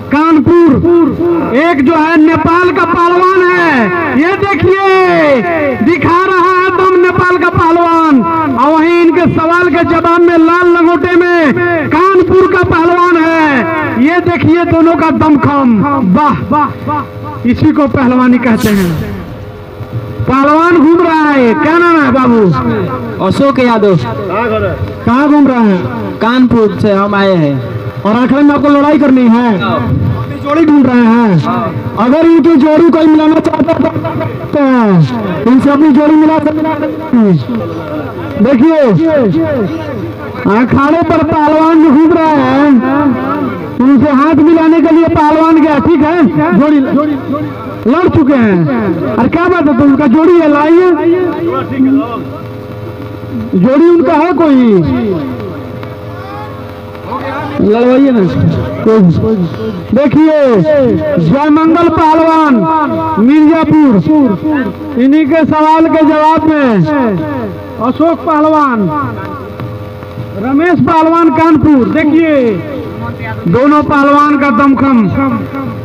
कानपुर। एक जो है नेपाल का पहलवान है, ये देखिए दिखा रहा है दम नेपाल का पहलवान। और वहीं इनके सवाल के जवाब में लाल लंगोटे में कानपुर का पहलवान है, ये देखिए दोनों का दमखम। वाह वाह, इसी को पहलवानी कहते हैं। पहलवान घूम रहा है, क्या नाम है बाबू? अशोक यादव। कहाँ घूम रहा है? कानपुर से हम आए हैं। और आखिर में आपको लड़ाई करनी है, अपनी जोड़ी ढूंढ रहे हैं। अगर इनकी जोड़ी कोई मिलाना चाहता तो इनसे अपनी जोड़ी मिला सकते। देखिए अखाड़े पर पहलवान जो घूम रहे हैं, उनसे हाथ मिलाने के लिए पहलवान गया, ठीक है, जोड़ी लड़ चुके हैं। और क्या बात है, तो उनका जोड़ी है, लाइए जोड़ी उनका है, कोई लड़वाइए ना। देखिए जयमंगल पहलवान मिर्जापुर, इन्हीं के सवाल के जवाब में अशोक पहलवान, रमेश पहलवान कानपुर। देखिए दोनों पहलवान का दमखम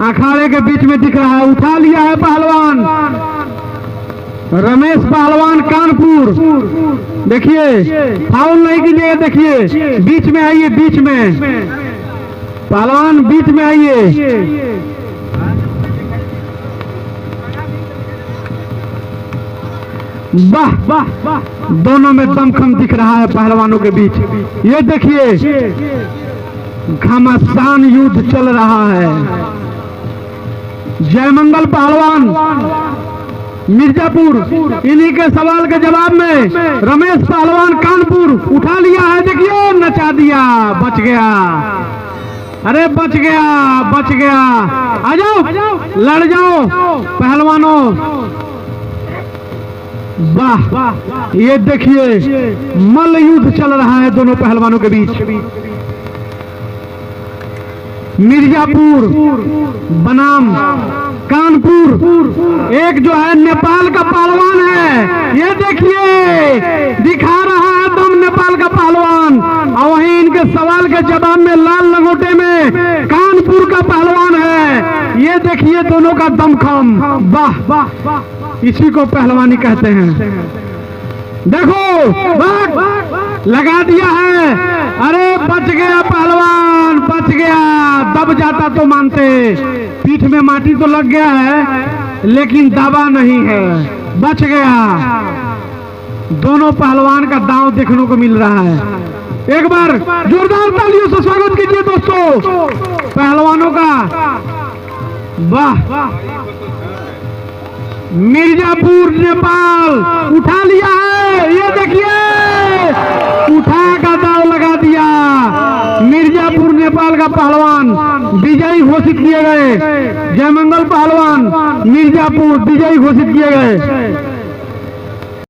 अखाड़े के बीच में दिख रहा है। उठा लिया है पहलवान रमेश पहलवान कानपुर। देखिए फाउल नहीं कीजिएगा, देखिए बीच में आइए, बीच में पहलवान बीच में आइए। वाह वाह, दोनों में दमखम दिख रहा है पहलवानों के बीच। ये देखिए घमासान युद्ध चल रहा है। जयमंगल पहलवान मिर्जापुर, इन्हीं के सवाल के जवाब में रमेश पहलवान कानपुर उठा लिया है। देखिए नचा दिया, बच गया, अरे बच गया, बच गया। आ जाओ, लड़ जाओ पहलवानों। वाह, ये देखिए मल्ल युद्ध चल रहा है दोनों पहलवानों के बीच। मिर्जापुर बनाम कानपुर, एक जो है नेपाल का पहलवान है, ये देखिए दिखा रहा है दम नेपाल का पहलवान। और वहीं इनके सवाल के जवाब में लाल लंगोटे में कानपुर का पहलवान है, ये देखिए दोनों का दमखम। वाह वाह, इसी को पहलवानी कहते हैं। देखो लगा दिया है, अरे बच गया पहलवान, बच गया। दब जाता तो मानते, पीठ में माटी तो लग गया है लेकिन दबा नहीं है, बच गया। दोनों पहलवान का दांव देखने को मिल रहा है। एक बार जोरदार तालियों से स्वागत कीजिए दोस्तों पहलवानों का। वाह, मिर्जापुर नेपाल उठा लिया है, ये देखिए उठा का दाव लगा दिया। मिर्जापुर नेपाल का पहलवान विजयी घोषित किए गए। जयमंगल पहलवान मिर्जापुर विजयी घोषित किए गए।